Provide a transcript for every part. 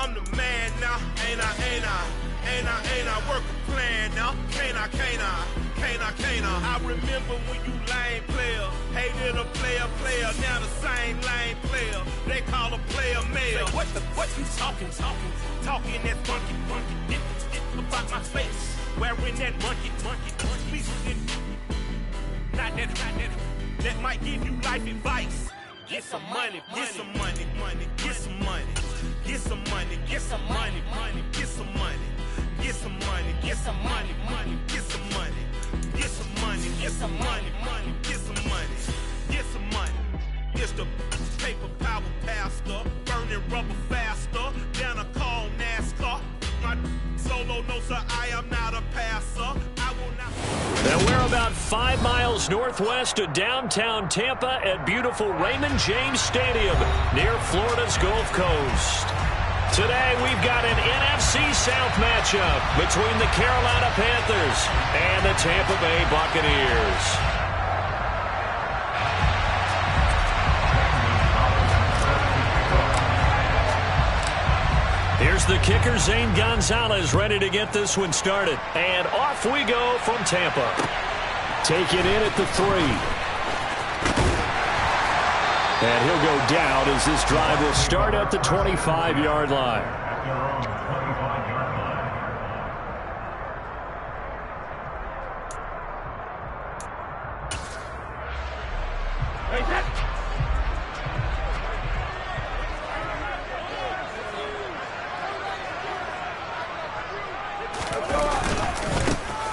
I'm the man now. Ain't I work a plan now. Can't I? I remember when you lame player hated a player, now the same lame player they call a player male. What you talking that funky, get about my face, wearing that monkey, please, not that might give you life advice. Get some money, get some money, get some money, get some money, get some money, get some money, get some money, get some money, get some money, get some money, get some money, get some money, get some money. It's the paper power pastor, burning rubber faster than a call NASCAR. My solo, no sir, I am not a passer. I will not. And we're about 5 miles northwest of downtown Tampa at beautiful Raymond James Stadium near Florida's Gulf Coast. Today we've got an NFC South matchup between the Carolina Panthers and the Tampa Bay Buccaneers. Here's the kicker, Zane Gonzalez, ready to get this one started. And off we go from Tampa. Taken in at the 3. And he'll go down as this drive will start at the 25-yard line.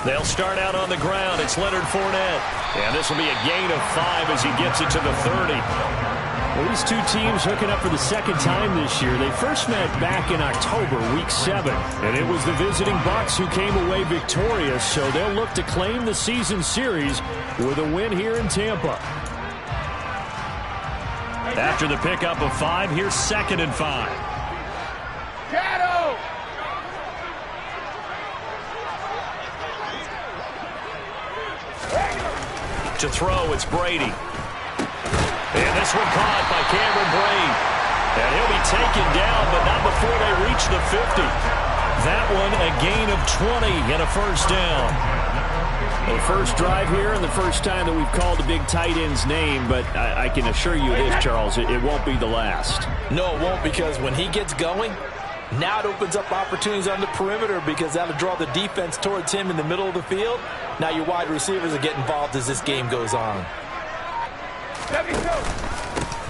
They'll start out on the ground. It's Leonard Fournette. And this will be a gain of 5 as he gets it to the 30. Well, these two teams hooking up for the second time this year. They first met back in October, Week 7. And it was the visiting Bucs who came away victorious. So they'll look to claim the season series with a win here in Tampa. After the pickup of 5, here's 2nd and 5. To throw, it's Brady. And this one caught by Cameron Brate. And he'll be taken down, but not before they reach the 50. That one a gain of 20 and a first down. The first drive here and the first time that we've called a big tight end's name, but I can assure you this, Charles, it won't be the last. No, it won't, because when he gets going, now it opens up opportunities on the perimeter because that'll draw the defense towards him in the middle of the field. Now your wide receivers will get involved as this game goes on.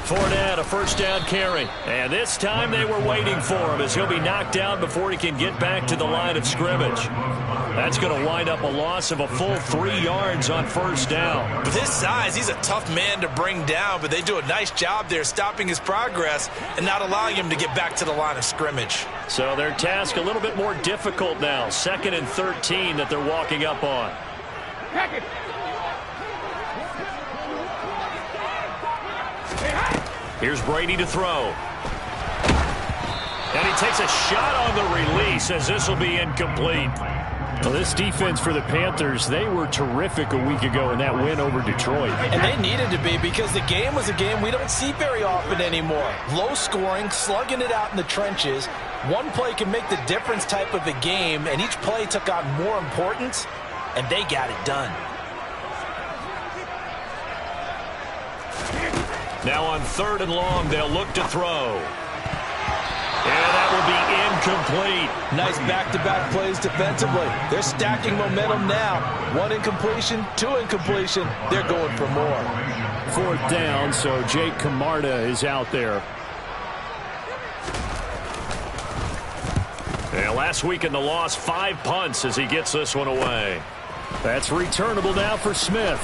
Fournette, a first down carry. And this time they were waiting for him as he'll be knocked down before he can get back to the line of scrimmage. That's going to wind up a loss of a full 3 yards on first down. With his size, he's a tough man to bring down, but they do a nice job there stopping his progress and not allowing him to get back to the line of scrimmage. So their task a little bit more difficult now. 2nd and 13 that they're walking up on. Here's Brady to throw. And he takes a shot on the release as this will be incomplete. Well, this defense for the Panthers, they were terrific a week ago in that win over Detroit. And they needed to be because the game was a game we don't see very often anymore. Low scoring, slugging it out in the trenches. One play can make the difference type of a game, and each play took on more importance, and they got it done. Now on 3rd and long, they'll look to throw. And that will be incomplete. Nice back-to-back plays defensively. They're stacking momentum now. 1 incompletion, 2 incompletion. They're going for more. 4th down, so Jake Camarda is out there. And last week in the loss, 5 punts as he gets this one away. That's returnable now for Smith.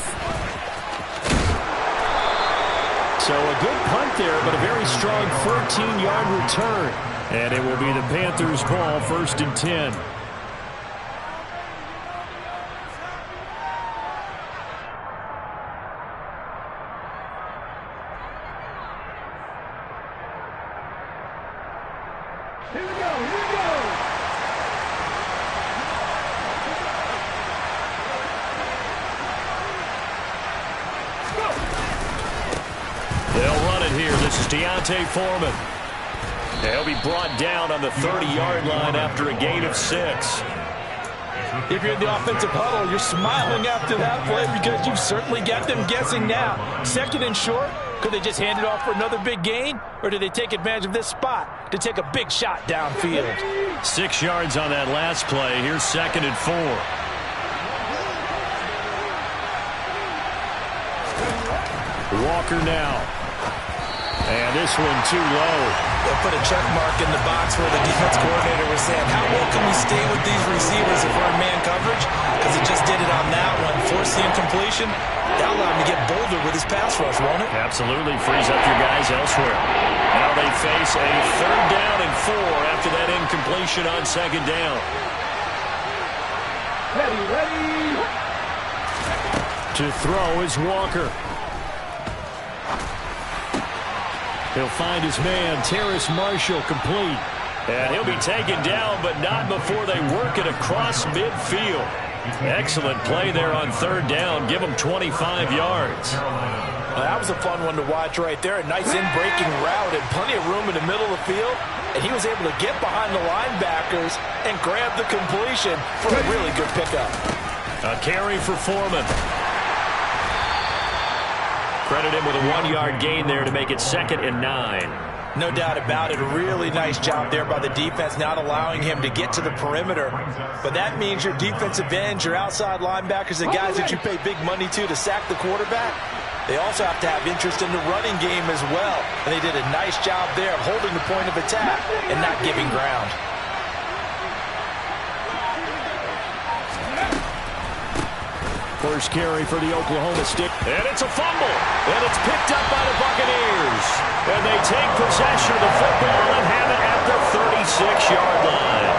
So a good punt there, but a very strong 14-yard return. And it will be the Panthers' ball, 1st and 10. Here we go. They'll run it here. This is Deontay Foreman. He'll be brought down on the 30-yard line after a gain of 6. If you're in the offensive huddle, you're smiling after that play because you've certainly got them guessing now. Second and short, could they just hand it off for another big gain? Or do they take advantage of this spot to take a big shot downfield? 6 yards on that last play. Here's 2nd and 4. Walker now. And this one too low. They'll put a check mark in the box where the defense coordinator was saying, how well can we stay with these receivers if we're in man coverage? Because he just did it on that one. Force the incompletion. That'll allow him to get bolder with his pass rush, won't it? Absolutely. Frees up your guys elsewhere. Now they face a 3rd down and 4 after that incompletion on 2nd down. Ready. To throw is Walker. He'll find his man, Terrace Marshall, complete. And he'll be taken down, but not before they work it across midfield. Excellent play there on 3rd down. Give him 25 yards. Well, that was a fun one to watch right there. A nice in-breaking route and plenty of room in the middle of the field. And he was able to get behind the linebackers and grab the completion for a really good pickup. A carry for Foreman. Credit him with a 1-yard gain there to make it 2nd and 9. No doubt about it. A really nice job there by the defense, not allowing him to get to the perimeter. But that means your defensive ends, your outside linebackers, the guys that you pay big money to sack the quarterback, they also have to have interest in the running game as well. And they did a nice job there of holding the point of attack and not giving ground. First carry for the Oklahoma stick. And it's a fumble. And it's picked up by the Buccaneers. And they take possession of the football and have it at the 36-yard line.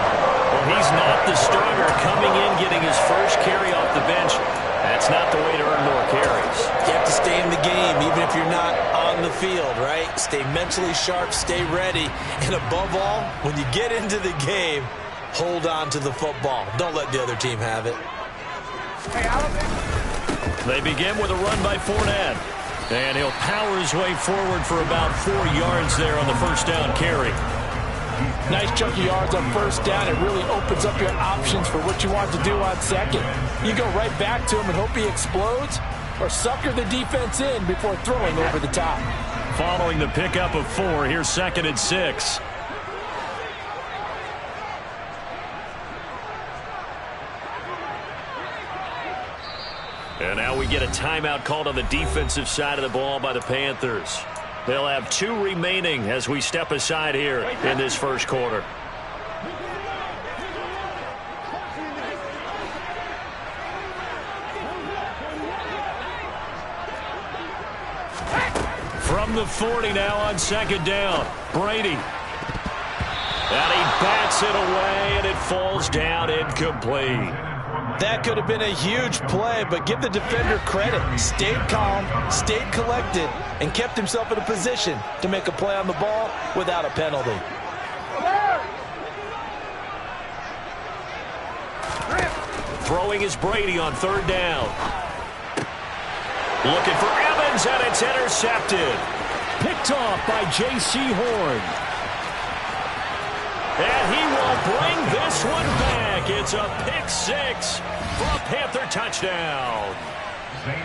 Well, he's not the starter coming in, getting his first carry off the bench. That's not the way to earn more carries. You have to stay in the game, even if you're not on the field, right? Stay mentally sharp, stay ready. And above all, when you get into the game, hold on to the football. Don't let the other team have it. They begin with a run by Fournette. And he'll power his way forward for about 4 yards there on the first down carry. Nice chunky yards on first down. It really opens up your options for what you want to do on second. You go right back to him and hope he explodes, or sucker the defense in before throwing over the top. Following the pickup of 4, here's 2nd and 6. And now we get a timeout called on the defensive side of the ball by the Panthers. They'll have 2 remaining as we step aside here in this first quarter. From the 40 now on 2nd down. Brady. And he bats it away, and it falls down incomplete. That could have been a huge play, but give the defender credit. Stayed calm, stayed collected, and kept himself in a position to make a play on the ball without a penalty. Throwing is Brady on 3rd down. Looking for Evans, and it's intercepted. Picked off by J.C. Horn. And he will bring this one back. It's a pick 6 for a Panther touchdown.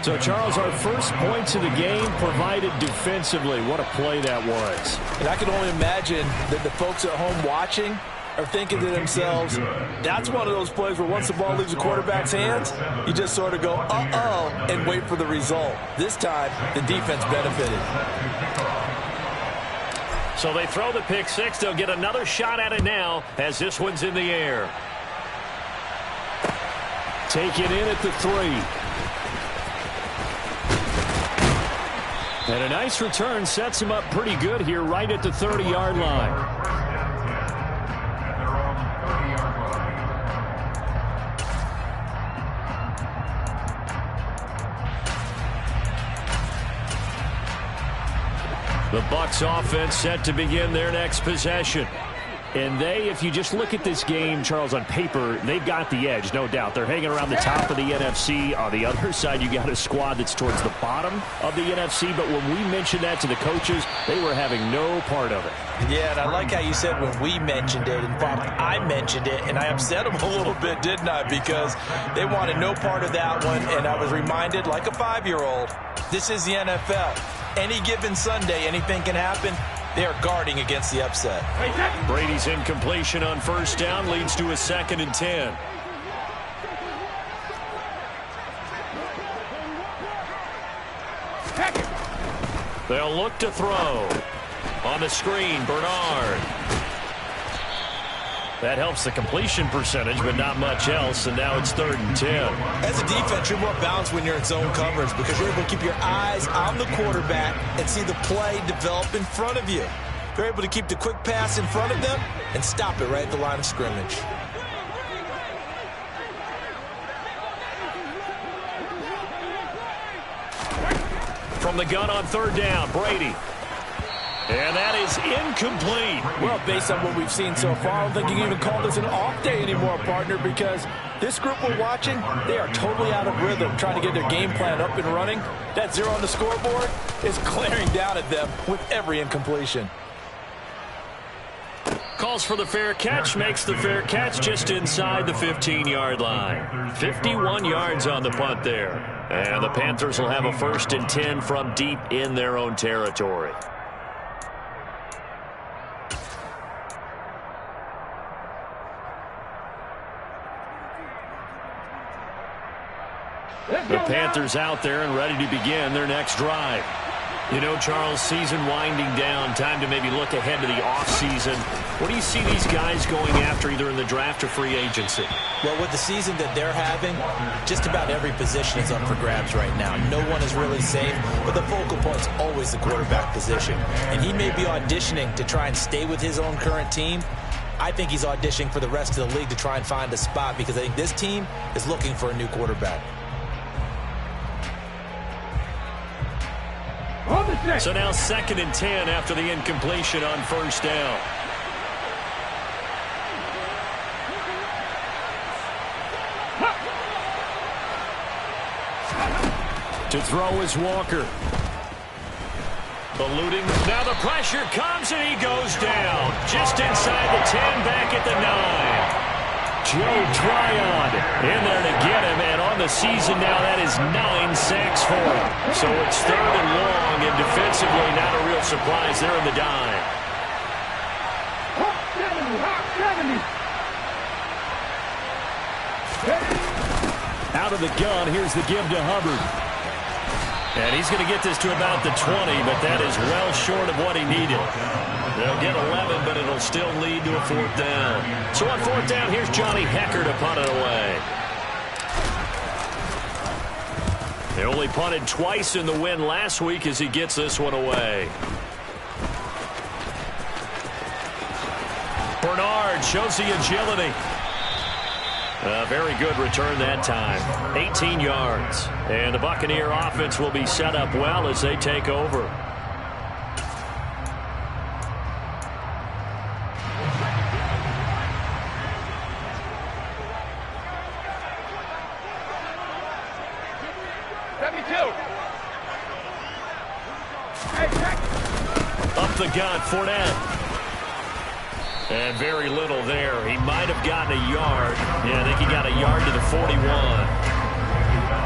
So, Charles, our first points of the game provided defensively. What a play that was. And I can only imagine that the folks at home watching are thinking to themselves, that's one of those plays where once the ball leaves the quarterback's hands, you just sort of go, uh-oh, and wait for the result. This time, the defense benefited. So they throw the pick 6. They'll get another shot at it now as this one's in the air. Taken in at the 3. And a nice return sets him up pretty good here right at the 30-yard line. The Bucs offense set to begin their next possession. And they, if you just look at this game, Charles, on paper, they've got the edge, no doubt. They're hanging around the top of the NFC. On the other side, you got a squad that's towards the bottom of the NFC. But when we mentioned that to the coaches, they were having no part of it. Yeah, and I like how you said when we mentioned it. In fact, I mentioned it, and I upset them a little bit, didn't I? Because they wanted no part of that one, and I was reminded, like a 5-year-old, this is the NFL. Any given Sunday, anything can happen. They are guarding against the upset. Brady's incompletion on first down leads to a 2nd and 10. They'll look to throw. On the screen, Bernard. That helps the completion percentage, but not much else, and now it's 3rd and 10. As a defense, you're more balanced when you're in zone coverage because you're able to keep your eyes on the quarterback and see the play develop in front of you. You're able to keep the quick pass in front of them and stop it right at the line of scrimmage. From the gun on 3rd down, Brady. And that is incomplete. Well, based on what we've seen so far, I don't think you can even call this an off day anymore, partner, because this group we're watching, they are totally out of rhythm, trying to get their game plan up and running. That 0 on the scoreboard is glaring down at them with every incompletion. Calls for the fair catch, makes the fair catch just inside the 15-yard line. 51 yards on the punt there. And the Panthers will have a 1st and 10 from deep in their own territory. The Panthers out there and ready to begin their next drive. You know, Charles, season winding down, time to maybe look ahead to the offseason. What do you see these guys going after either in the draft or free agency? Well, with the season that they're having, just about every position is up for grabs right now. No one is really safe, but the focal point's always the quarterback position. And he may be auditioning to try and stay with his own current team. I think he's auditioning for the rest of the league to try and find a spot because I think this team is looking for a new quarterback. So now 2nd and 10 after the incompletion on 1st down. To throw is Walker. Eluding. Now the pressure comes and he goes down. Just inside the 10, back at the 9. Joe Tryon in there to get him, and on the season now that is 9 sacks for him. So it's 3rd and long, and defensively not a real surprise there in the dime. Out of the gun, here's the give to Hubbard. And he's going to get this to about the 20, but that is well short of what he needed. They'll get 11, but it'll still lead to a 4th down. So on 4th down, here's Johnny Hecker to punt it away. They only punted twice in the win last week as he gets this one away. Bernard shows the agility. A very good return that time. 18 yards. And the Buccaneer offense will be set up well as they take over. Up the gun, Fournette. And very little there. He might have gotten a yard. Yeah, I think he got a yard to the 41.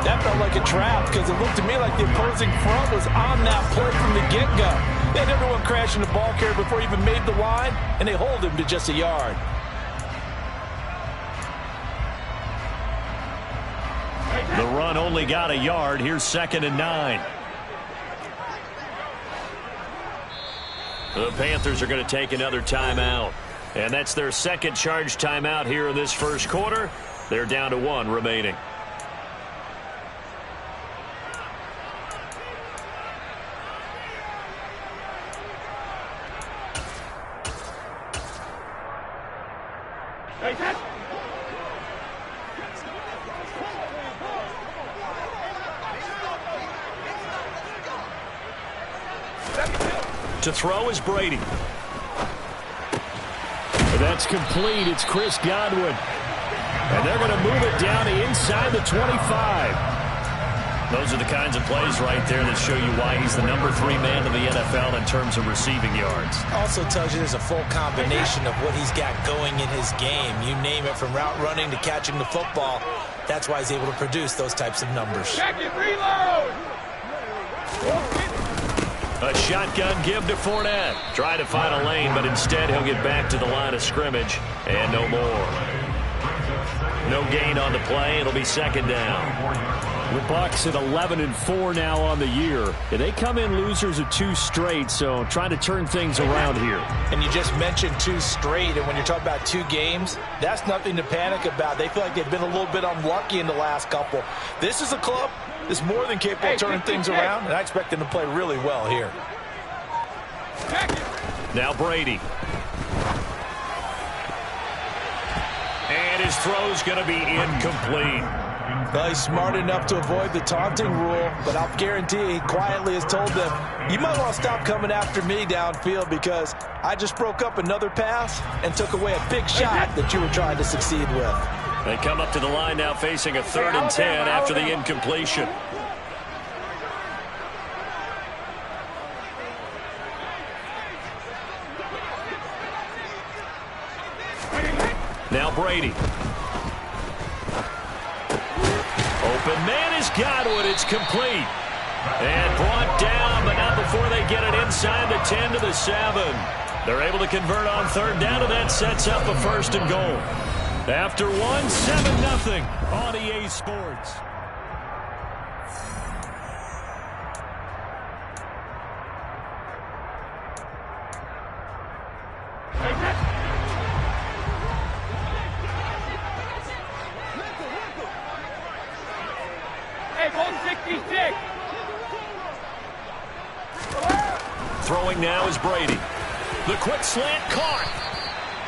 That felt like a trap because it looked to me like the opposing front was on that play from the get-go. They had everyone crashing the ball carrier before he even made the line, and they hold him to just a yard. The run only got a yard. Here's 2nd and 9. The Panthers are going to take another timeout. And that's their 2nd charge timeout here in this 1st quarter. They're down to 1 remaining. To throw is Brady. That's complete. It's Chris Godwin. And they're going to move it down to inside the 25. Those are the kinds of plays right there that show you why he's the number 3 man in the NFL in terms of receiving yards. Also tells you there's a full combination of what he's got going in his game. You name it, from route running to catching the football. That's why he's able to produce those types of numbers. Second reload! A shotgun give to Fournette. Try to find a lane, but instead he'll get back to the line of scrimmage. And no more. No gain on the play. It'll be second down. The Bucs at 11-4 now on the year. And they come in losers of 2 straight, so trying to turn things around here. And you just mentioned 2 straight, and when you're talking about 2 games, that's nothing to panic about. They feel like they've been a little bit unlucky in the last couple. This is a club that's more than capable of turning things around, and I expect them to play really well here. Now Brady. And his throw's going to be incomplete. Well, he's smart enough to avoid the taunting rule, but I'll guarantee he quietly has told them, you might want to stop coming after me downfield because I just broke up another pass and took away a big shot that you were trying to succeed with. They come up to the line now facing a 3rd and 10 after the incompletion. Now Brady. Open man is Godwin. It's complete. And brought down, but not before they get it inside the 10 to the 7. They're able to convert on 3rd down, and that sets up a 1st and goal. After 7-0 on EA Sports. Throwing now is Brady. The quick slant caught.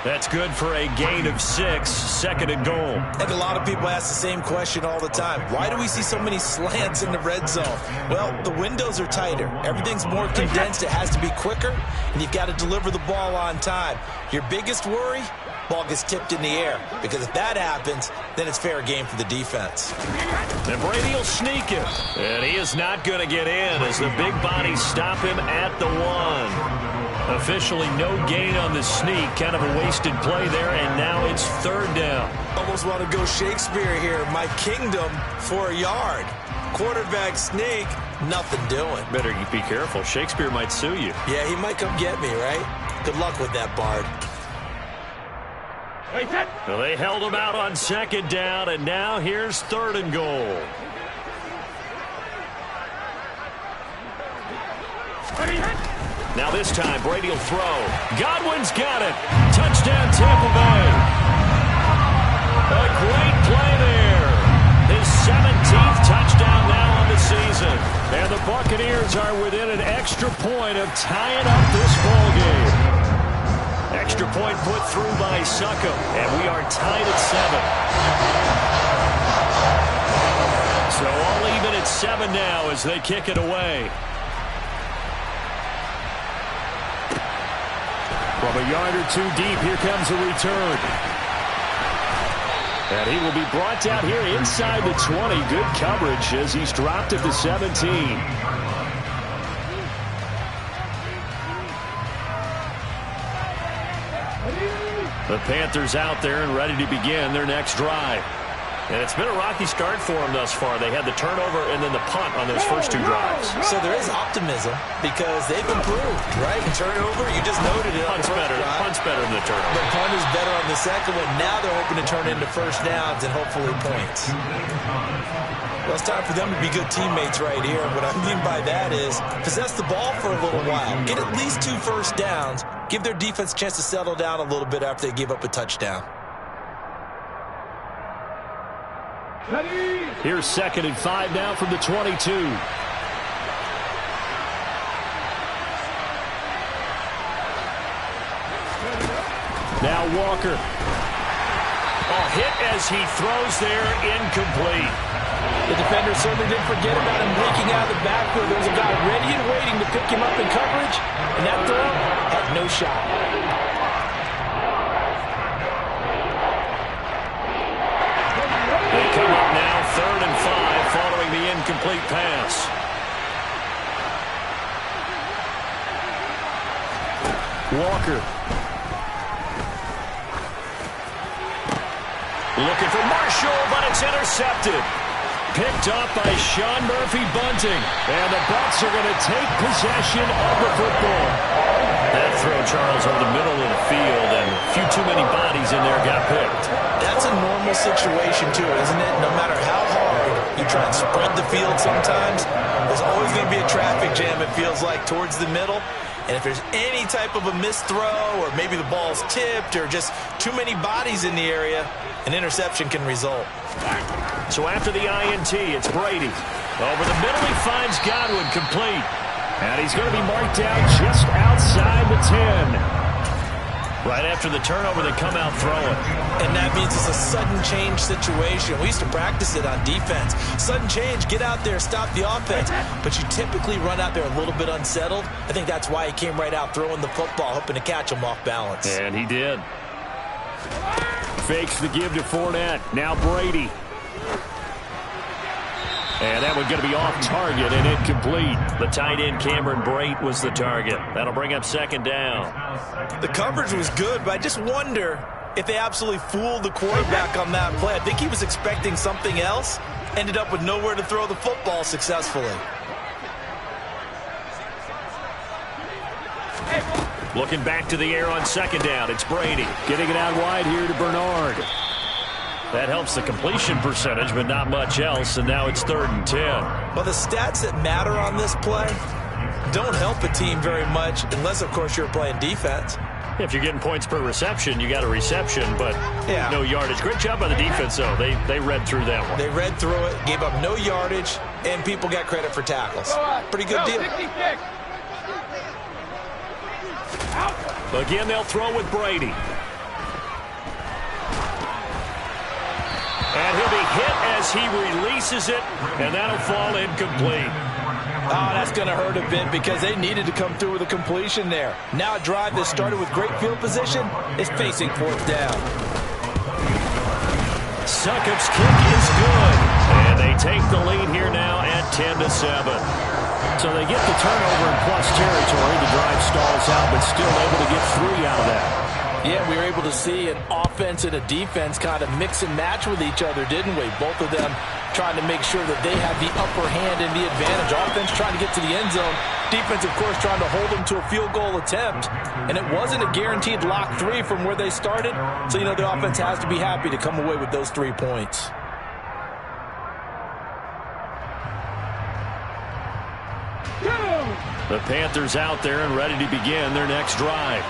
That's good for a gain of 6, 2nd and goal. I think a lot of people ask the same question all the time. Why do we see so many slants in the red zone? Well, the windows are tighter. Everything's more condensed. It has to be quicker, and you've got to deliver the ball on time. Your biggest worry? Ball gets tipped in the air, because if that happens, then it's fair game for the defense. And Brady will sneak it, and he is not going to get in as the big bodies stop him at the 1. Officially no gain on the sneak, kind of a wasted play there, and now it's 3rd down. Almost want to go Shakespeare here. My kingdom for a yard. Quarterback sneak, nothing doing. Better be careful. Shakespeare might sue you. Yeah, he might come get me, right? Good luck with that, Bard. Well, they held him out on 2nd down, and now here's 3rd and goal. Now this time, Brady will throw. Godwin's got it. Touchdown, Tampa Bay. A great play there. His 17th touchdown now on the season. And the Buccaneers are within an extra point of tying up this ball game. Extra point put through by Succo, and we are tied at 7. So all even at 7 now as they kick it away. From a yard or 2 deep, here comes a return. And he will be brought down here inside the 20. Good coverage as he's dropped at the 17. The Panthers out there and ready to begin their next drive. And it's been a rocky start for them thus far. They had the turnover and then the punt on those first 2 drives. So there is optimism because they've improved, right? The turnover, you just noted it. Punt's better than the turnover. The punt is better on the second one. Now they're hoping to turn into 1st downs and hopefully points. Well, it's time for them to be good teammates right here. What I mean by that is possess the ball for a little while. Get at least 2 first downs. Give their defense a chance to settle down a little bit after they give up a touchdown. Here's 2nd and 5 now from the 22. Now Walker. Hit as he throws there, incomplete. The defender certainly didn't forget about him leaking out of the backfield. There was a guy ready and waiting to pick him up in coverage, and that throw had no shot. incomplete pass. Walker. Looking for Marshall, but it's intercepted. Picked up by Sean Murphy-Bunting. And the Bucs are going to take possession of the football. That throw, Charles, over the middle of the field, and a few too many bodies in there got picked. That's a normal situation, too, isn't it? No matter how hard you try and spread the field sometimes, there's always going to be a traffic jam, it feels like, towards the middle. And if there's any type of a missed throw, or maybe the ball's tipped, or just too many bodies in the area, an interception can result. So after the INT, it's Brady. Over the middle, he finds Godwin complete. And he's going to be marked out just outside the 10. Right after the turnover, they come out throwing. And that means it's a sudden change situation. We used to practice it on defense. Sudden change, get out there, stop the offense. But you typically run out there a little bit unsettled. I think that's why he came right out throwing the football, hoping to catch him off balance. And he did. Fakes the give to Fournette. Now Brady. And that one's going to be off target and incomplete. The tight end, Cameron Brate, was the target. That'll bring up second down. The coverage was good, but I just wonder if they absolutely fooled the quarterback on that play. I think he was expecting something else. Ended up with nowhere to throw the football successfully. Looking back to the air on second down. It's Brady. Getting it out wide here to Bernard. That helps the completion percentage, but not much else, and now it's 3rd and 10. Well, the stats that matter on this play don't help a team very much, unless, of course, you're playing defense. If you're getting points per reception, you got a reception, but no yardage. Great job by the defense, though. They read through that one. They read through it, gave up no yardage, and people got credit for tackles. Pretty good deal. Again, they'll throw with Brady. And he'll be hit as he releases it, and that'll fall incomplete. Oh, that's going to hurt a bit because they needed to come through with a completion there. Now a drive that started with great field position is facing 4th down. Succop's kick is good, and they take the lead here now at 10-7. So they get the turnover in plus territory. The drive stalls out, but still able to get 3 out of that. Yeah, we were able to see an offense and a defense kind of mix and match with each other, didn't we? Both of them trying to make sure that they have the upper hand and the advantage. Offense trying to get to the end zone. Defense, of course, trying to hold them to a field goal attempt. And it wasn't a guaranteed lock 3 from where they started. So, you know, the offense has to be happy to come away with those 3 points. The Panthers out there and ready to begin their next drive.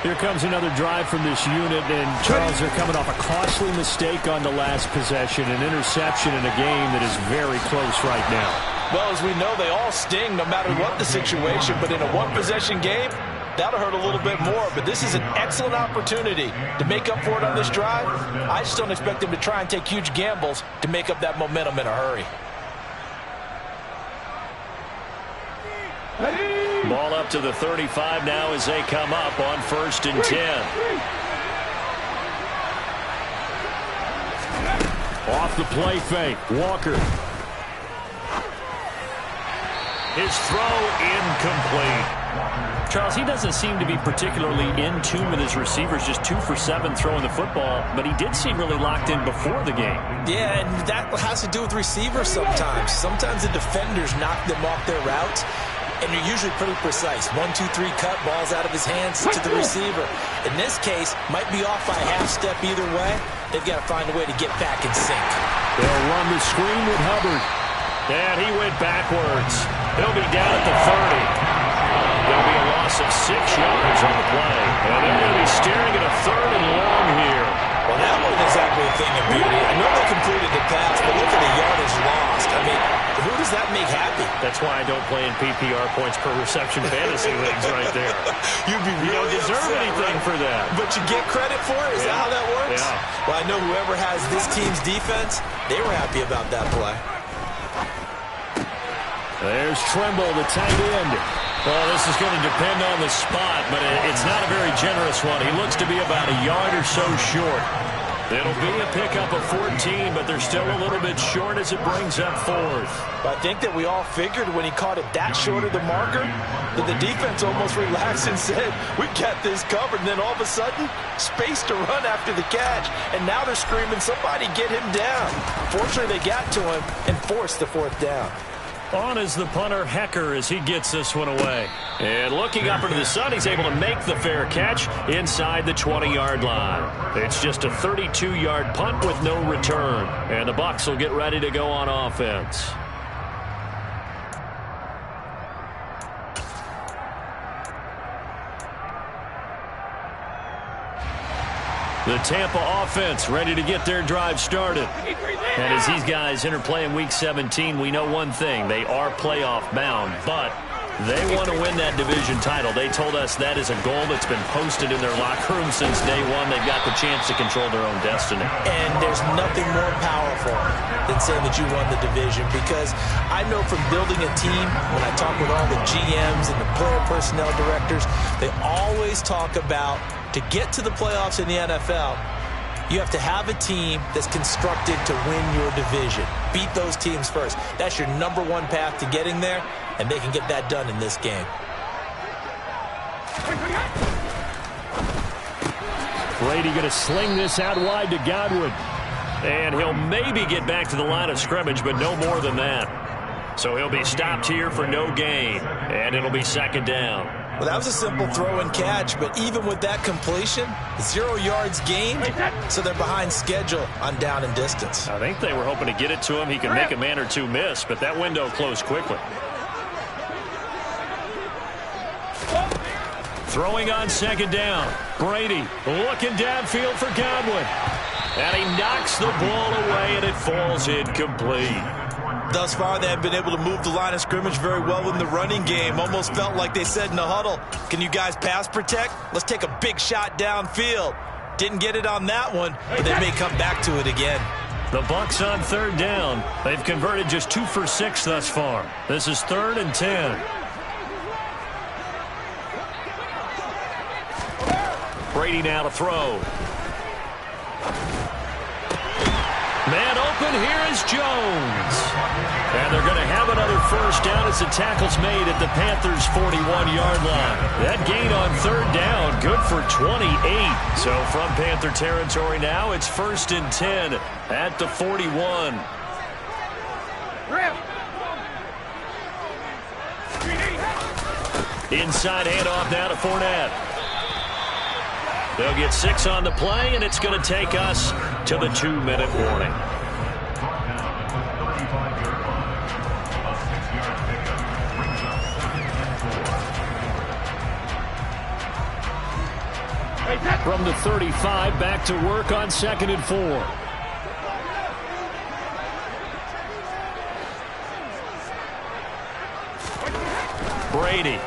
Here comes another drive from this unit, and Charles, they're coming off a costly mistake on the last possession, an interception in a game that is very close right now. Well, as we know, they all sting no matter what the situation, but in a one-possession game, that'll hurt a little bit more. But this is an excellent opportunity to make up for it on this drive. I just don't expect them to try and take huge gambles to make up that momentum in a hurry. Ball up to the 35 now as they come up on 1st and 10. Off the play fake. Walker. His throw incomplete. Charles, he doesn't seem to be particularly in tune with his receivers, just 2 for 7 throwing the football, but he did seem really locked in before the game. Yeah, and that has to do with receivers sometimes. Sometimes the defenders knock them off their routes. And you're usually pretty precise. 1, 2, 3 cut, balls out of his hands to the receiver. In this case, might be off by a half step either way. They've got to find a way to get back in sync. They'll run the screen with Hubbard. And he went backwards. He'll be down at the 30. There'll be a loss of 6 yards on the play. And they're going to be staring at a 3rd and long here. Well, that wasn't exactly a thing of beauty. I know they completed the pass, but look at the yardage lost. I mean, who does that make happy? That's why I don't play in PPR points per reception fantasy leagues right there. You'd be really you don't deserve anything for that. But you get credit for it? Is that how that works? Yeah. Well, I know whoever has this team's defense, they were happy about that play. There's Tremble, the tight end. Well, this is going to depend on the spot, but it's not a very generous one. He looks to be about a yard or so short. It'll be a pickup of 14, but they're still a little bit short as it brings up fourth. I think that we all figured when he caught it that short of the marker that the defense almost relaxed and said, we got this covered. And then all of a sudden, space to run after the catch. And now they're screaming, somebody get him down. Fortunately, they got to him and forced the fourth down. On is the punter, Hecker, as he gets this one away. And looking up into the sun, he's able to make the fair catch inside the 20-yard line. It's just a 32-yard punt with no return. And the Bucs will get ready to go on offense. The Tampa offense ready to get their drive started. And as these guys enter play in Week 17, we know one thing. They are playoff bound, but they want to win that division title. They told us that is a goal that's been posted in their locker room since day one. They've got the chance to control their own destiny. And there's nothing more powerful than saying that you won the division, because I know from building a team, when I talk with all the GMs and the player personnel directors, they always talk about to get to the playoffs in the NFL, you have to have a team that's constructed to win your division. Beat those teams first. That's your number one path to getting there, and they can get that done in this game. Brady going to sling this out wide to Godwin. And he'll maybe get back to the line of scrimmage, but no more than that. So he'll be stopped here for no gain, and it'll be second down. Well, that was a simple throw and catch, but even with that completion, 0 yards gained, so they're behind schedule on down and distance. I think they were hoping to get it to him. He can make a man or two miss, but that window closed quickly. Throwing on second down. Brady looking downfield for Godwin. And he knocks the ball away, and it falls incomplete. Thus far, they have been able to move the line of scrimmage very well in the running game. Almost felt like they said in the huddle, can you guys pass protect? Let's take a big shot downfield. Didn't get it on that one, but they may come back to it again. The Bucs on third down. They've converted just 2 for 6 thus far. This is 3rd and 10. Brady now to throw. Man open, here is Jones. And they're going to have another first down as the tackle's made at the Panthers' 41-yard line. That gain on third down, good for 28. So from Panther territory now, it's 1st and 10 at the 41. Inside handoff now to Fournette. They'll get 6 on the play, and it's going to take us to the 2-minute warning. From the 35, back to work on 2nd and 4. Brady.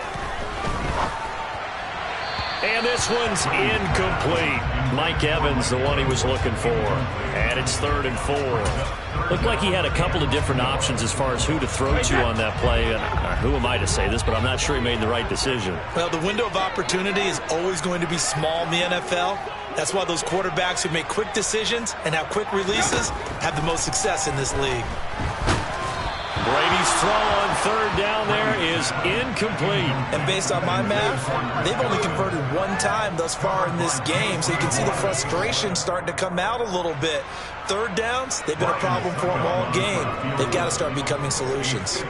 And this one's incomplete. Mike Evans, the one he was looking for. And it's 3rd and 4. Looked like he had a couple of different options as far as who to throw to on that play. And who am I to say this, but I'm not sure he made the right decision. Well, the window of opportunity is always going to be small in the NFL. That's why those quarterbacks who make quick decisions and have quick releases have the most success in this league. Brady's throw on third down there is incomplete. And based on my math, they've only converted 1 time thus far in this game, so you can see the frustration starting to come out a little bit. Third downs, they've been a problem for them all game. They've got to start becoming solutions.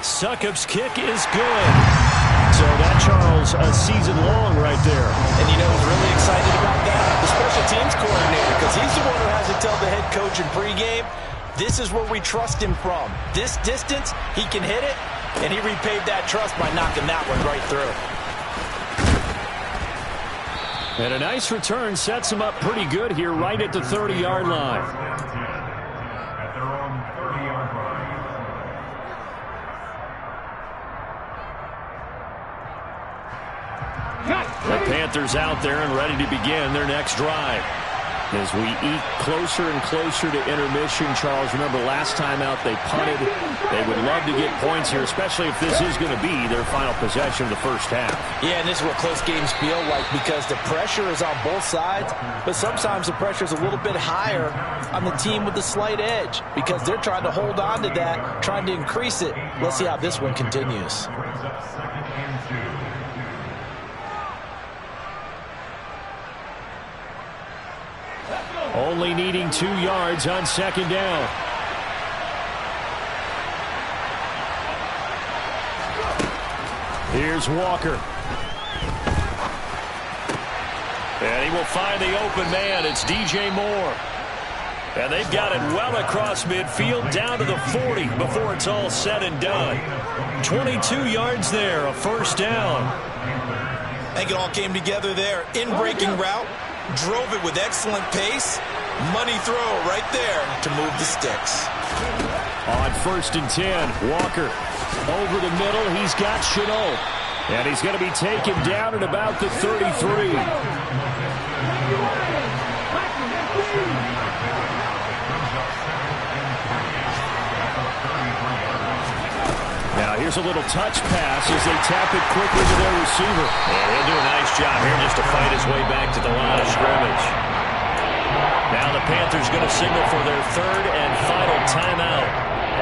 Succop's kick is good. So that, Charles, a season long right there. And you know who's really excited about that? The special teams coordinator, because he's the one who has to tell the head coach in pregame, this is where we trust him from. This distance, he can hit it, and he repaid that trust by knocking that one right through. And a nice return sets him up pretty good here right at the 30-yard line. The Panthers out there and ready to begin their next drive. As we eke closer and closer to intermission, Charles, remember last time out they punted. They would love to get points here, especially if this is going to be their final possession of the first half. Yeah, and this is what close games feel like because the pressure is on both sides, but sometimes the pressure is a little bit higher on the team with the slight edge because they're trying to hold on to that, trying to increase it. Let's see how this one continues. Only needing 2 yards on second down. Here's Walker. And he will find the open man. It's DJ Moore. And they've got it well across midfield down to the 40 before it's all said and done. 22 yards there, a first down. I think it all came together there. In-breaking route. Drove it with excellent pace. Money throw right there to move the sticks. On 1st and 10, Walker over the middle. He's got Chenault. And he's going to be taken down at about the 33. Now here's a little touch pass as they tap it quickly to their receiver. And he'll do a nice job here just to fight his way back to the line of scrimmage. Now the Panthers going to signal for their 3rd and final timeout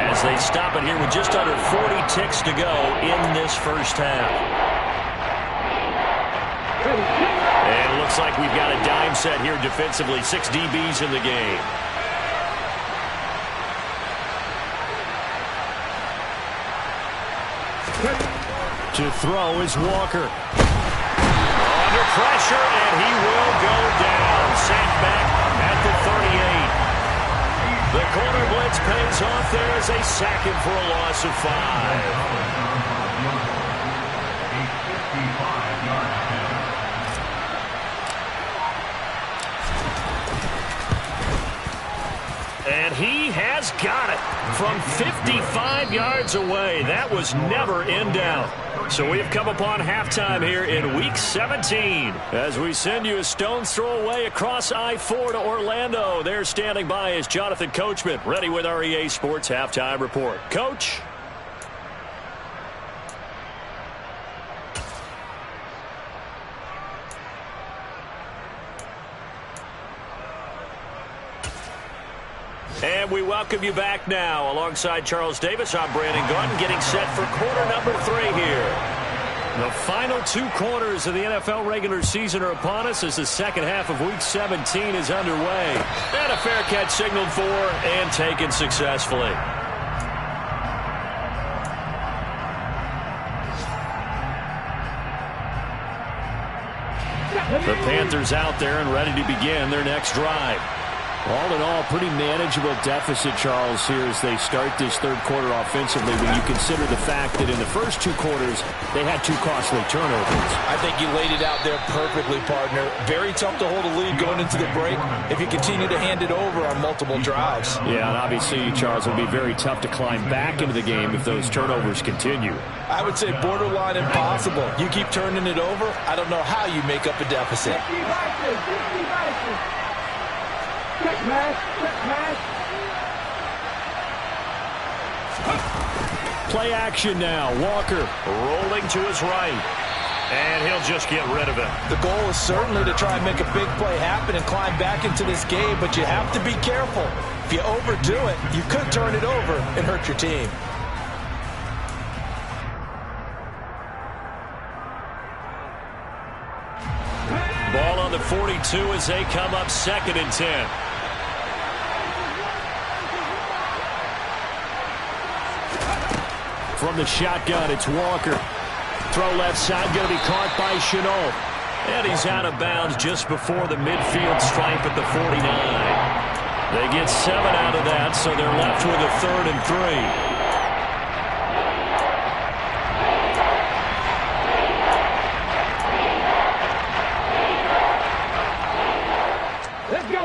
as they stop it here with just under 40 ticks to go in this first half. And it looks like we've got a dime set here defensively. 6 DBs in the game. To throw is Walker. Under pressure, and he will go down. Sacked back at the 38. The corner blitz pays off there as they sack him for a loss of 5. And he has got it from 55 yards away. That was never in doubt. So we've come upon halftime here in Week 17 as we send you a stone's throw away across I-4 to Orlando. There standing by is Jonathan Coachman, ready with our EA Sports Halftime Report. Coach? And we welcome you back now. Alongside Charles Davis, I'm Brandon Gordon, getting set for quarter number 3 here. The final 2 quarters of the NFL regular season are upon us as the second half of Week 17 is underway. And a fair catch signaled for and taken successfully. The Panthers out there and ready to begin their next drive. All in all, pretty manageable deficit, Charles, here as they start this 3rd quarter offensively when you consider the fact that in the first 2 quarters, they had 2 costly turnovers. I think you laid it out there perfectly, partner. Very tough to hold a lead going into the break if you continue to hand it over on multiple drives. Yeah, and obviously, Charles, it'll be very tough to climb back into the game if those turnovers continue. I would say borderline impossible. You keep turning it over, I don't know how you make up a deficit. Check pass. Play action now. Walker Rolling to his right. And he'll just get rid of it. The goal is certainly to try and make a big play happen and climb back into this game, but you have to be careful. If you overdo it, you could turn it over and hurt your team. Ball on the 42 as they come up 2nd and 10. from the shotgun. It's Walker. Throw left side, going to be caught by Chenault. And he's out of bounds just before the midfield stripe at the 49. They get 7 out of that, so they're left with a 3rd and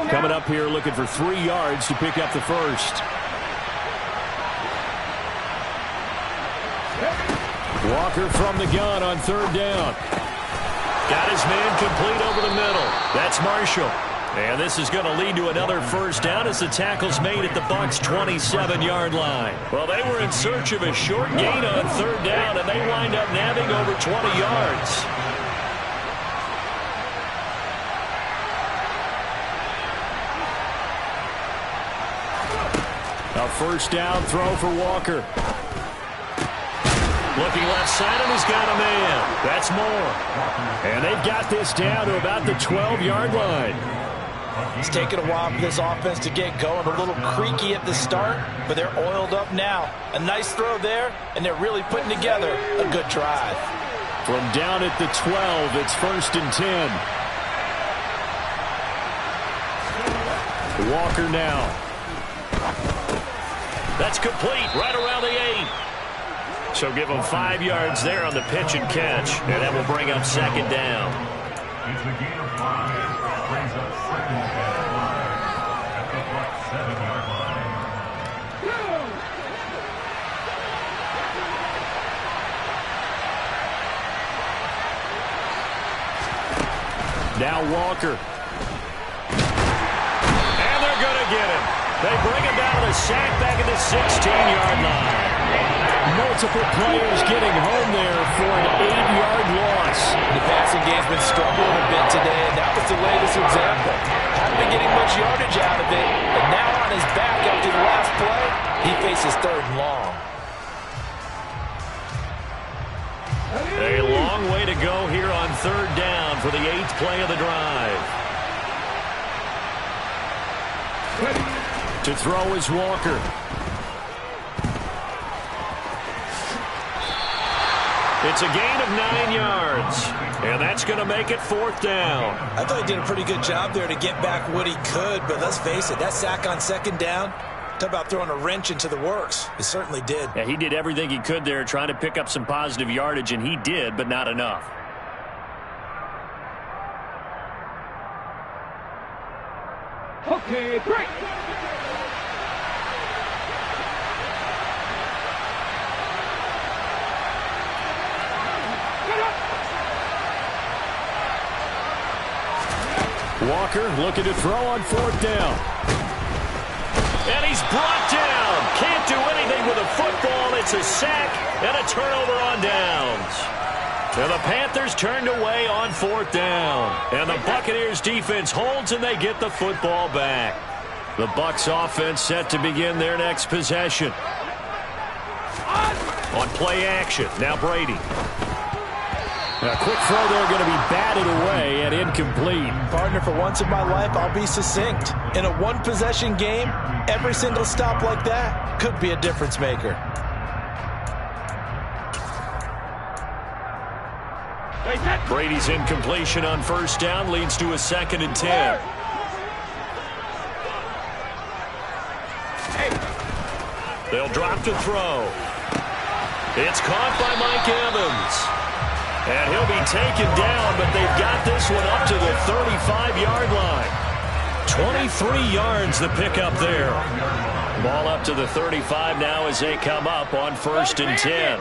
3. Coming up here looking for 3 yards to pick up the first. Walker from the gun on 3rd down. Got his man complete over the middle. That's Marshall. And this is going to lead to another first down as the tackle's made at the Bucs' 27-yard line. Well, they were in search of a short gain on third down, and they wind up nabbing over 20 yards. A first down throw for Walker. Looking left side, and he's got a man. That's Moore. And they've got this down to about the 12-yard line. It's taken a while for this offense to get going. A little creaky at the start, but they're oiled up now. A nice throw there, and they're really putting together a good drive. From down at the 12, it's 1st and 10. Walker now. That's complete right around the 8. So give them 5 yards there on the pitch and catch, and that will bring up second down. It's the gain of 5. Brings up second down at the Bucs 7-yard line. Now Walker. And they're going to get him. They bring him down to the sack back at the 16-yard line. Multiple players getting home there for an 8-yard loss. The passing game's been struggling a bit today, and that was the latest example. Haven't been getting much yardage out of it, but now on his back after the last play, he faces 3rd and long. A long way to go here on 3rd down for the 8th play of the drive. To throw is Walker. It's a gain of 9 yards, and that's going to make it 4th down. I thought he did a pretty good job there to get back what he could, but let's face it, that sack on 2nd down, talk about throwing a wrench into the works. It certainly did. Yeah, he did everything he could there trying to pick up some positive yardage, and he did, but not enough. Okay, break. Walker looking to throw on 4th down. And he's brought down. Can't do anything with a football. It's a sack and a turnover on downs. And the Panthers turned away on 4th down. And the Buccaneers defense holds and they get the football back. The Bucs offense set to begin their next possession. On play action, now Brady. A quick throw there going to be batted away and incomplete. Partner, for once in my life, I'll be succinct. In a one-possession game, every single stop like that could be a difference maker. Brady's incompletion on 1st down leads to a 2nd and 10. They'll drop to throw. It's caught by Mike Evans. And he'll be taken down, but they've got this one up to the 35-yard line. 23 yards the pickup there. Ball up to the 35 now as they come up on 1st and 10.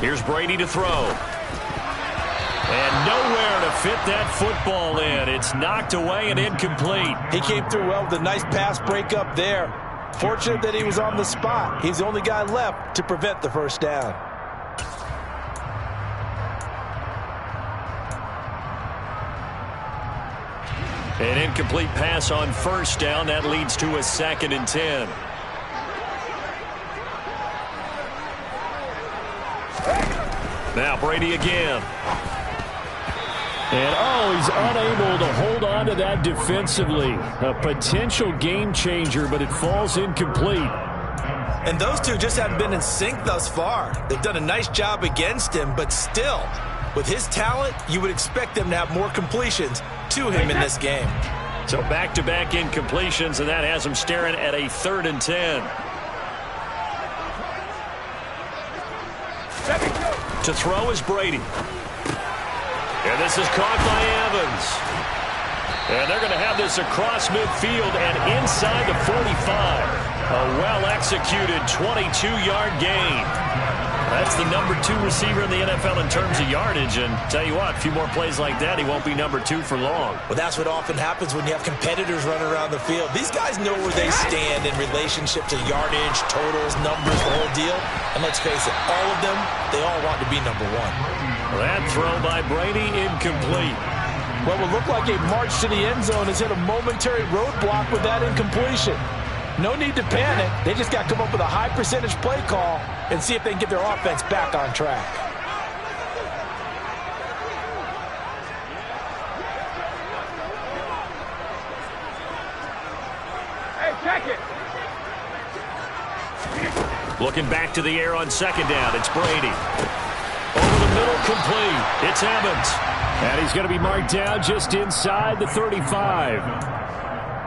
Here's Brady to throw. And nowhere to fit that football in. It's knocked away and incomplete. He came through well with a nice pass breakup there. Fortunate that he was on the spot. He's the only guy left to prevent the 1st down. An incomplete pass on 1st down. That leads to a 2nd and 10. Now Brady again. And, he's unable to hold on to that defensively. A potential game changer, but it falls incomplete. And those two just haven't been in sync thus far. They've done a nice job against him, but still, with his talent, you would expect them to have more completions to him in this game. So back-to-back incompletions, and that has him staring at a 3rd and 10. To throw is Brady. And this is caught by Evans. And they're going to have this across midfield and inside the 45. A well-executed 22-yard gain. That's the number 2 receiver in the NFL in terms of yardage. And tell you what, a few more plays like that, he won't be number 2 for long. Well, that's what often happens when you have competitors running around the field. These guys know where they stand in relationship to yardage, totals, numbers, the whole deal. And let's face it, all of them, they all want to be number 1. That throw by Brady, incomplete. What would look like a march to the end zone has hit a momentary roadblock with that incompletion. No need to panic. They just got to come up with a high percentage play call and see if they can get their offense back on track. Hey, check it. Looking back to the air on second down. It's Brady. Over the middle, complete. It's Evans. And he's going to be marked down just inside the 35.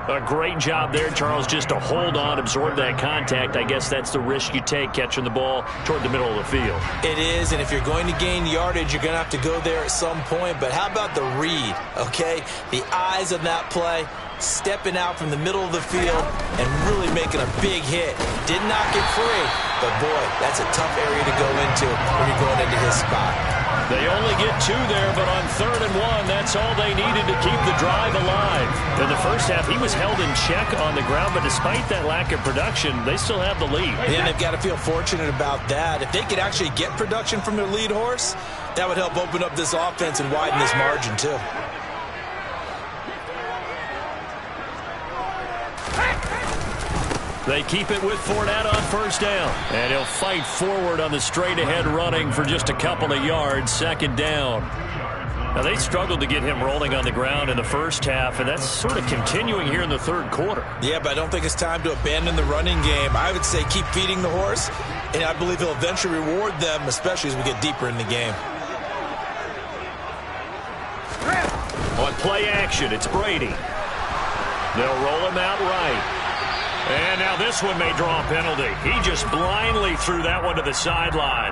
A great job there, Charles, just to hold on, absorb that contact. I guess that's the risk you take catching the ball toward the middle of the field. It is, and if you're going to gain yardage, you're going to have to go there at some point. But how about the read, okay? The eyes of that play, stepping out from the middle of the field and really making a big hit. Did not get free, but boy, that's a tough area to go into when you're going into his spot. They only get 2 there, but on 3rd and 1, that's all they needed to keep the drive alive. In the first half, he was held in check on the ground, but despite that lack of production, they still have the lead. And they've got to feel fortunate about that. If they could actually get production from their lead horse, that would help open up this offense and widen this margin too. They keep it with Fournette on first down. And he'll fight forward on the straight-ahead running for just a couple of yards, second down. Now, they struggled to get him rolling on the ground in the first half, and that's sort of continuing here in the third quarter. Yeah, but I don't think it's time to abandon the running game. I would say keep feeding the horse, and I believe he'll eventually reward them, especially as we get deeper in the game. On play action, it's Brady. They'll roll him out right. And now this one may draw a penalty. He just blindly threw that one to the sideline.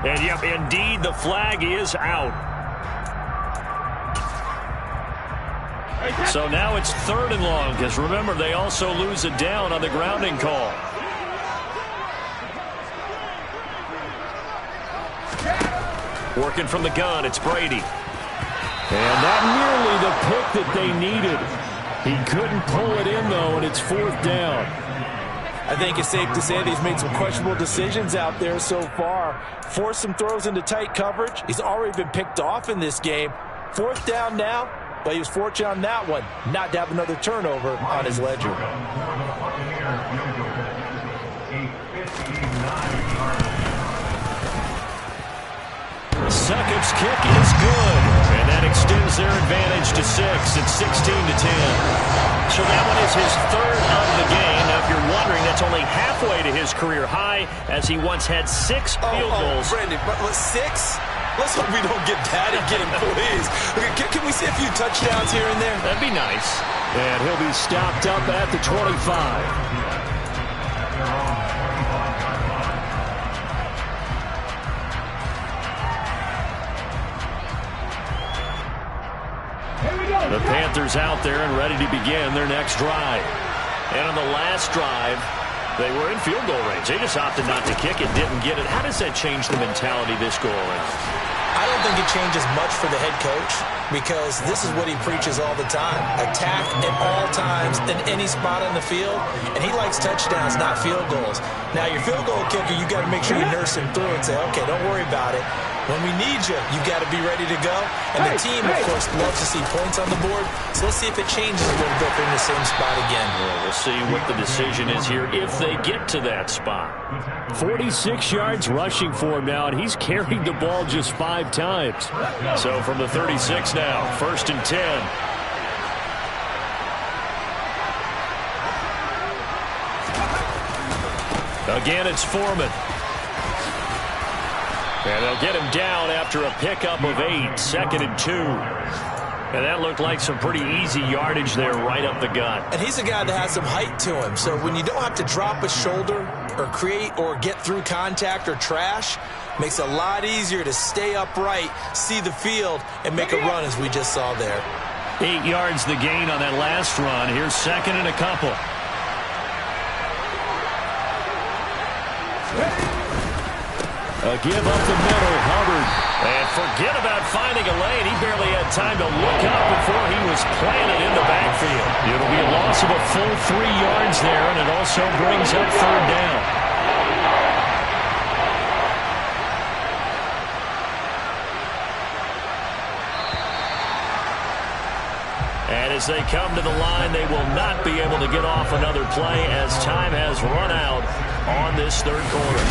And, yep, indeed, the flag is out. So now it's 3rd and long, because remember, they also lose a down on the grounding call. Working from the gun, it's Brady. And not nearly the pick that they needed. He couldn't pull it in, though, and it's 4th down. I think it's safe to say that he's made some questionable decisions out there so far. Forced some throws into tight coverage. He's already been picked off in this game. 4th down now, but he was fortunate on that one not to have another turnover on his ledger. Succop's kick is good, and that extends their advantage to 6. It's 16-10. So that one is his 3rd of the game. Now, if you're wondering, that's only halfway to his career high, as he once had 6 field goals. Brandon, but 6? Let's hope we don't get that again, please. Okay, can we see a few touchdowns here and there? That'd be nice. And he'll be stopped up at the 25. The Panthers out there and ready to begin their next drive. And on the last drive, they were in field goal range. They just opted not to kick it, didn't get it. How does that change the mentality this go around? I don't think it changes much for the head coach, because this is what he preaches all the time. Attack at all times in any spot on the field, and he likes touchdowns, not field goals. Now, your field goal kicker, you got to make sure you nurse him through and say, okay, don't worry about it. When we need you, you got to be ready to go. And the team, of course, loves to see points on the board. So let's see if it changes a little bit. They're in the same spot again. Well, we'll see what the decision is here if they get to that spot. 46 yards rushing for him now, and he's carried the ball just 5 times. So from the 36 now, 1st and 10. Again, it's Foreman. And they'll get him down after a pickup of 8, 2nd and 2. And that looked like some pretty easy yardage there right up the gut. And he's a guy that has some height to him. So when you don't have to drop a shoulder or create or get through contact or trash, makes it a lot easier to stay upright, see the field, and make a run as we just saw there. 8 yards the gain on that last run. Here's 2nd and a couple. A give up the middle, Hubbard. And forget about finding a lane. He barely had time to look up before he was planted in the backfield. It'll be a loss of a full 3 yards there, and it also brings up 3rd down. And as they come to the line, they will not be able to get off another play as time has run out on this 3rd quarter.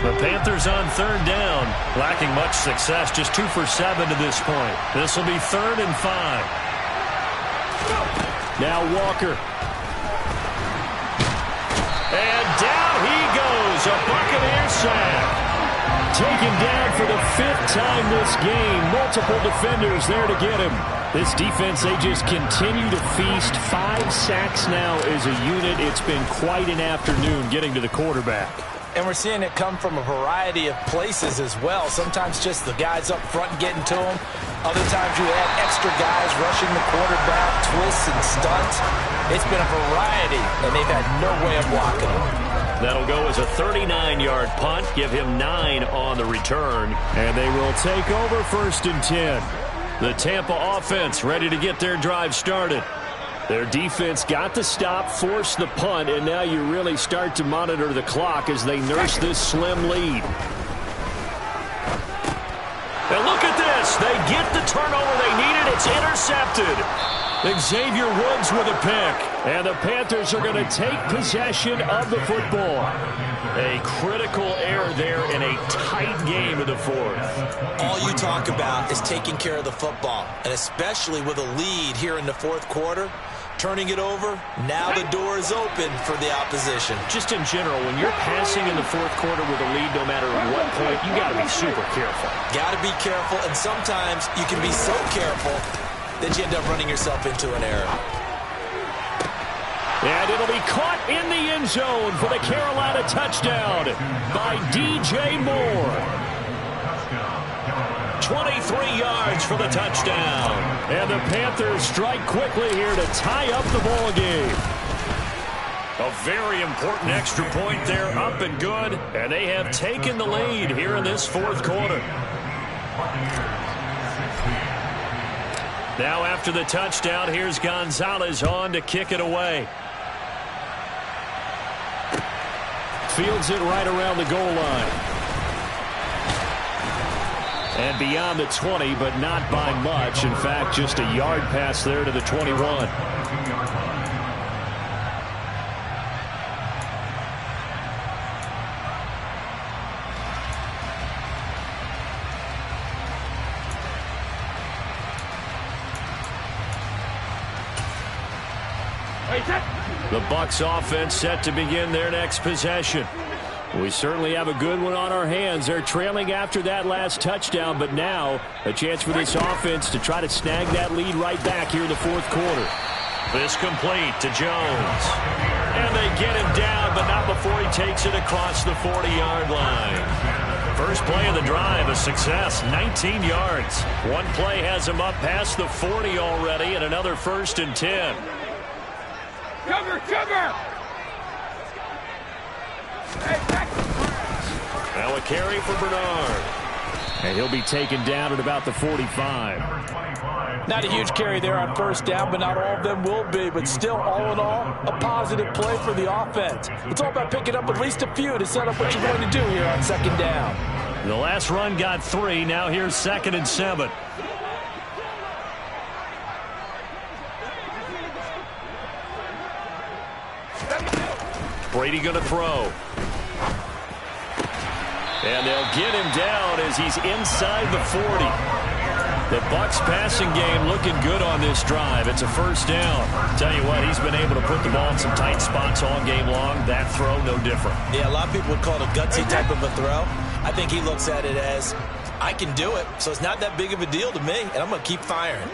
The Panthers on 3rd down, lacking much success, just 2 for 7 to this point. This will be 3rd and 5. Now Walker. And down he goes, a Buccaneer sack. Taken down for the 5th time this game. Multiple defenders there to get him. This defense, they just continue to feast. 5 sacks now as a unit. It's been quite an afternoon getting to the quarterback. And we're seeing it come from a variety of places as well. Sometimes just the guys up front getting to him. Other times you add extra guys rushing the quarterback, twists and stunts. It's been a variety, and they've had no way of blocking him. That'll go as a 39-yard punt. Give him 9 on the return. And they will take over 1st and 10. The Tampa offense ready to get their drive started. Their defense got the stop, forced the punt, and now you really start to monitor the clock as they nurse this slim lead. And look at this. They get the turnover they needed. It's intercepted. Xavier Woods with a pick. And the Panthers are going to take possession of the football. A critical error there in a tight game in the 4th. All you talk about is taking care of the football, and especially with a lead here in the 4th quarter. Turning it over, now the door is open for the opposition. Just in general, when you're passing in the 4th quarter with a lead, no matter what point, you got to be super careful. Got to be careful, and sometimes you can be so careful that you end up running yourself into an error. And it'll be caught in the end zone for the Carolina touchdown by DJ Moore. 23 yards for the touchdown. And the Panthers strike quickly here to tie up the ball game. A very important extra point there, up and good. And they have taken the lead here in this 4th quarter. Now after the touchdown, here's Gonzalez on to kick it away. Fields it right around the goal line. And beyond the 20, but not by much. In fact, just a yard pass there to the 21. The Bucs offense set to begin their next possession. We certainly have a good one on our hands. They're trailing after that last touchdown, but now a chance for this offense to try to snag that lead right back here in the 4th quarter. This complete to Jones. And they get him down, but not before he takes it across the 40-yard line. First play of the drive, a success, 19 yards. One play has him up past the 40 already, and another 1st and 10. Cover, cover! Now a carry for Bernard. And he'll be taken down at about the 45. Not a huge carry there on 1st down, but not all of them will be. But still, all in all, a positive play for the offense. It's all about picking up at least a few to set up what you're going to do here on 2nd down. The last run got 3. Now here's 2nd and 7. Brady going to throw. And they'll get him down as he's inside the 40. The Bucs passing game looking good on this drive. It's a 1st down. Tell you what, he's been able to put the ball in some tight spots all game long. That throw, no different. Yeah, a lot of people would call it a gutsy type of a throw. I think he looks at it as, I can do it, so it's not that big of a deal to me, and I'm going to keep firing.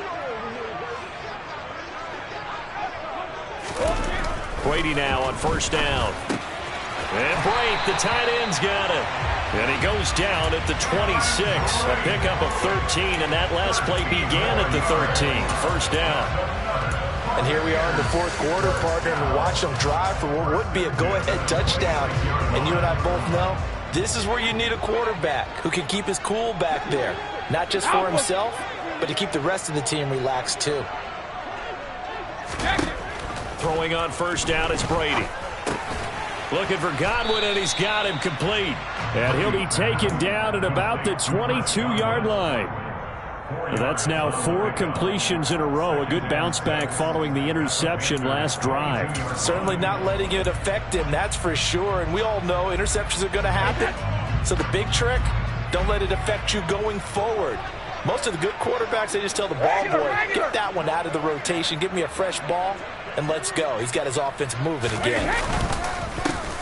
Brady now on 1st down. And Brake, the tight end's got it. And he goes down at the 26. A pickup of 13, and that last play began at the 13. First down. And here we are in the fourth quarter, partner, and watch them drive for what would be a go-ahead touchdown. And you and I both know this is where you need a quarterback who can keep his cool back there. Not just for himself, but to keep the rest of the team relaxed too. Throwing on first down, it's Brady. Looking for Godwin, and he's got him complete. And he'll be taken down at about the 22-yard line. That's now 4 completions in a row. A good bounce back following the interception last drive. Certainly not letting it affect him, that's for sure. And we all know interceptions are going to happen. So the big trick, don't let it affect you going forward. Most of the good quarterbacks, they just tell the ball boy, get that one out of the rotation, give me a fresh ball, and let's go. He's got his offense moving again.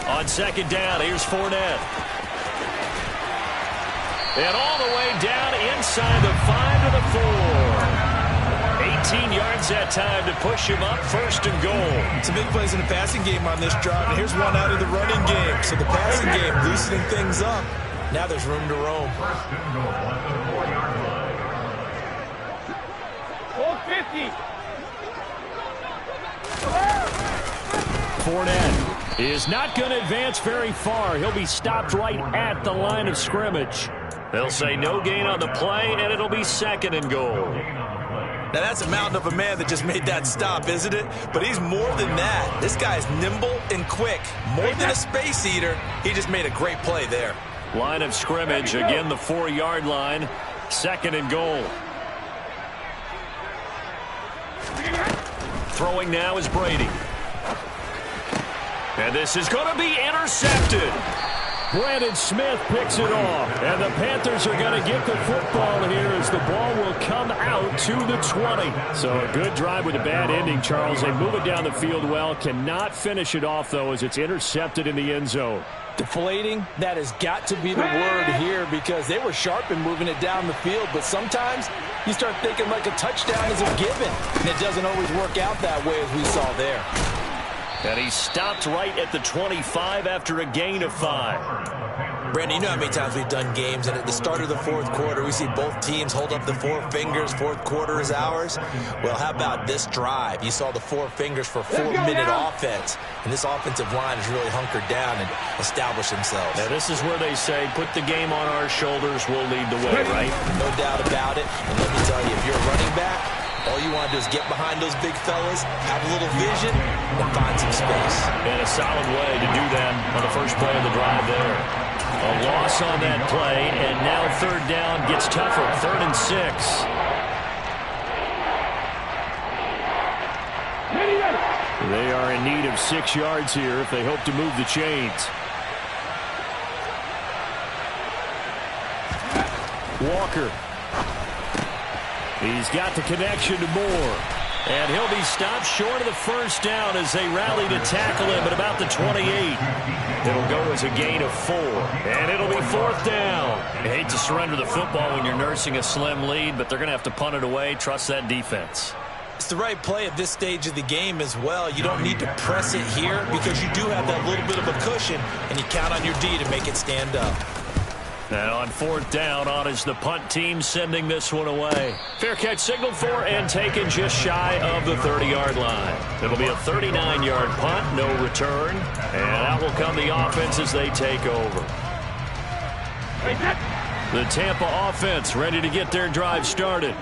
On second down, here's Fournette. And all the way down inside the 5 to the 4. 18 yards that time to push him up, first and goal. Some big plays in the passing game on this drive, and here's one out of the running game. So the passing game loosening things up. Now there's room to roam. First and goal at the 4-yard line. Hold 50. Fournette is not going to advance very far. He'll be stopped right at the line of scrimmage. They'll say no gain on the play, and it'll be second and goal. Now that's a mountain of a man that just made that stop, isn't it? But he's more than that. This guy's nimble and quick. More than a space eater. He just made a great play there. Line of scrimmage, again the 4-yard line. Second and goal. Throwing now is Brady. And this is going to be intercepted. Brandon Smith picks it off. And the Panthers are going to get the football here as the ball will come out to the 20. So a good drive with a bad ending, Charles. They move it down the field well. Cannot finish it off, though, as it's intercepted in the end zone. Deflating, that has got to be the word here because they were sharp in moving it down the field. But sometimes you start thinking like a touchdown is a given. And it doesn't always work out that way as we saw there. And he stopped right at the 25 after a gain of 5. Brandon, you know how many times we've done games, and at the start of the fourth quarter, we see both teams hold up the 4 fingers. Fourth quarter is ours. Well, how about this drive? You saw the 4 fingers for 4-minute offense, and this offensive line has really hunkered down and established themselves. Now, this is where they say, put the game on our shoulders, we'll lead the way, right? No doubt about it. And let me tell you, if you're a running back, all you want to do is get behind those big fellas, have a little vision, and find some space. And a solid way to do that on the first play of the drive there. A loss on that play, and now third down gets tougher. 3rd and 6. They are in need of 6 yards here if they hope to move the chains. Walker. He's got the connection to Moore. And he'll be stopped short of the first down as they rally to tackle him at about the 28. It'll go as a gain of 4. And it'll be 4th down. You hate to surrender the football when you're nursing a slim lead, but they're going to have to punt it away. Trust that defense. It's the right play at this stage of the game as well. You don't need to press it here because you do have that little bit of a cushion, and you count on your D to make it stand up. And on 4th down, on is the punt team sending this one away. Fair catch signaled for and taken just shy of the 30-yard line. It'll be a 39-yard punt, no return. And out will come the offense as they take over. The Tampa offense ready to get their drive started.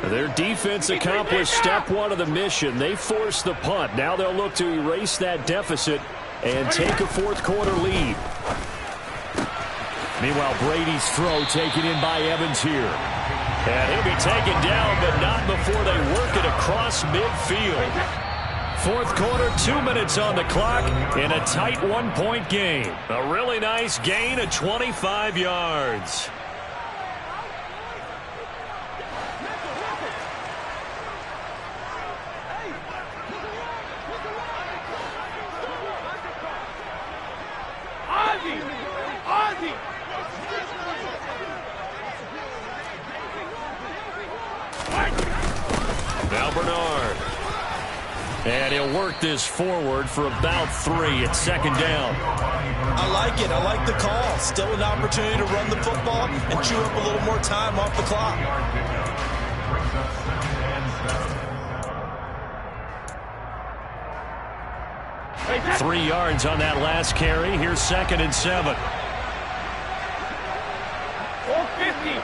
Their defense accomplished step 1 of the mission. They forced the punt. Now they'll look to erase that deficit and take a fourth quarter lead. Meanwhile, Brady's throw taken in by Evans here. And he'll be taken down, but not before they work it across midfield. Fourth quarter, 2 minutes on the clock in a tight 1-point game. A really nice gain of 25 yards. And he'll work this forward for about 3 at second down. I like it. I like the call. Still an opportunity to run the football and chew up a little more time off the clock. 3 yards on that last carry. Here's 2nd and 7. 450.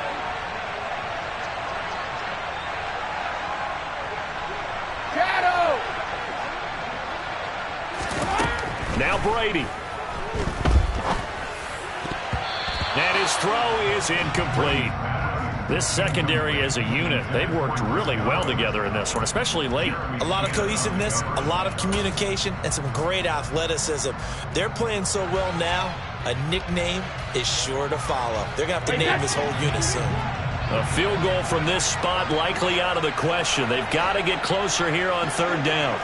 Shadow. Now Brady. And his throw is incomplete. This secondary as a unit, they've worked really well together in this one, especially late. A lot of cohesiveness, a lot of communication, and some great athleticism. They're playing so well now, a nickname is sure to follow. They're going to have to name this whole unit soon. A field goal from this spot likely out of the question. They've got to get closer here on 3rd down.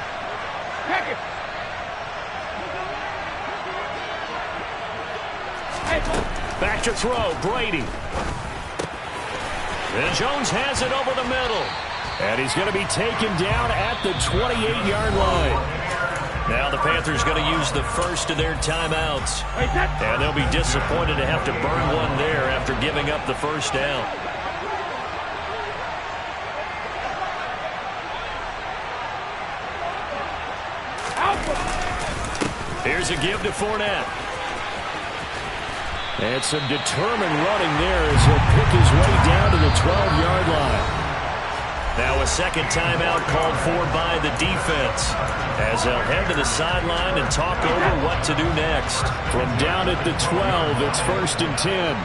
Back to throw, Brady. And Jones has it over the middle. And he's going to be taken down at the 28-yard line. Now the Panthers going to use the first of their timeouts. And they'll be disappointed to have to burn one there after giving up the first down. Here's a give to Fournette. And some determined running there as he'll pick his way down to the 12-yard line. Now a second timeout called for by the defense as they'll head to the sideline and talk over what to do next. From down at the 12, it's 1st and 10.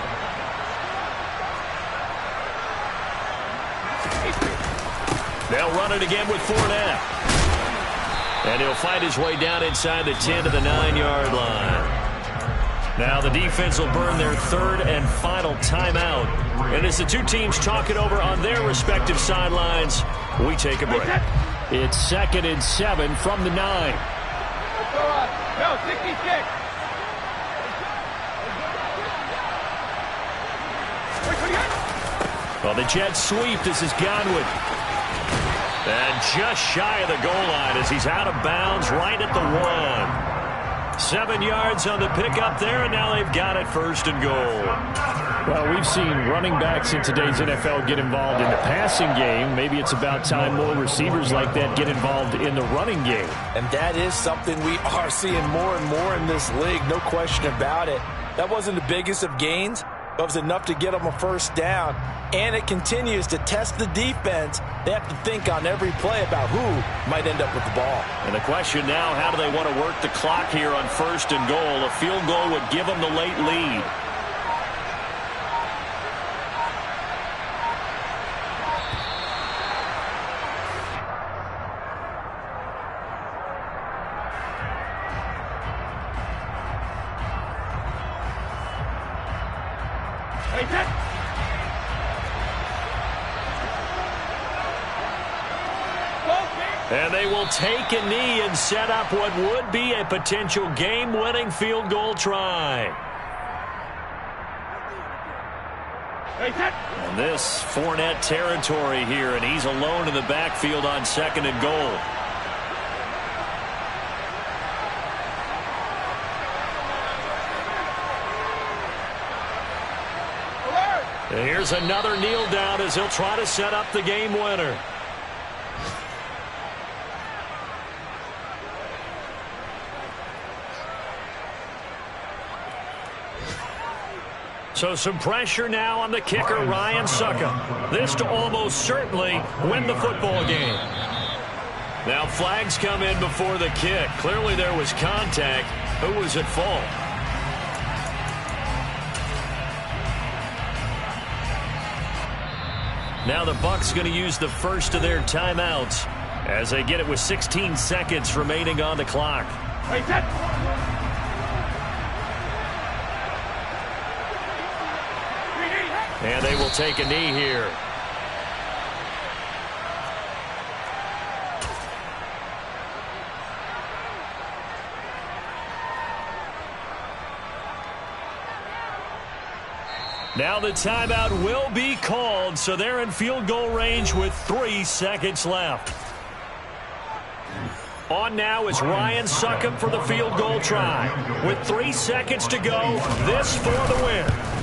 They'll run it again with Fournette. And he'll fight his way down inside the 10 to the 9-yard line. Now the defense will burn their 3rd and final timeout. And as the two teams talk it over on their respective sidelines, we take a break. It's 2nd and 7 from the 9. No, 66. Well, the jet sweep. This is Godwin. And just shy of the goal line as he's out of bounds right at the 1. 7 yards on the pickup there, and now they've got it 1st and goal. Well, we've seen running backs in today's NFL get involved in the passing game. Maybe it's about time more receivers like that get involved in the running game. And that is something we are seeing more and more in this league, no question about it. That wasn't the biggest of gains, but it was enough to get them a 1st down. And it continues to test the defense. They have to think on every play about who might end up with the ball. And the question now, how do they want to work the clock here on 1st and goal? A field goal would give them the late lead. And they will take a knee and set up what would be a potential game-winning field goal try. And this Fournette territory here, and he's alone in the backfield on 2nd and goal. And here's another kneel down as he'll try to set up the game winner. So some pressure now on the kicker, Ryan Sucka. This to almost certainly win the football game. Now flags come in before the kick. Clearly there was contact. Who was at fault? Now the Bucs going to use the first of their timeouts as they get it with 16 seconds remaining on the clock. And they will take a knee here. Now the timeout will be called, so they're in field goal range with 3 seconds left. On now is Ryan Succop for the field goal try. With 3 seconds to go, this for the win.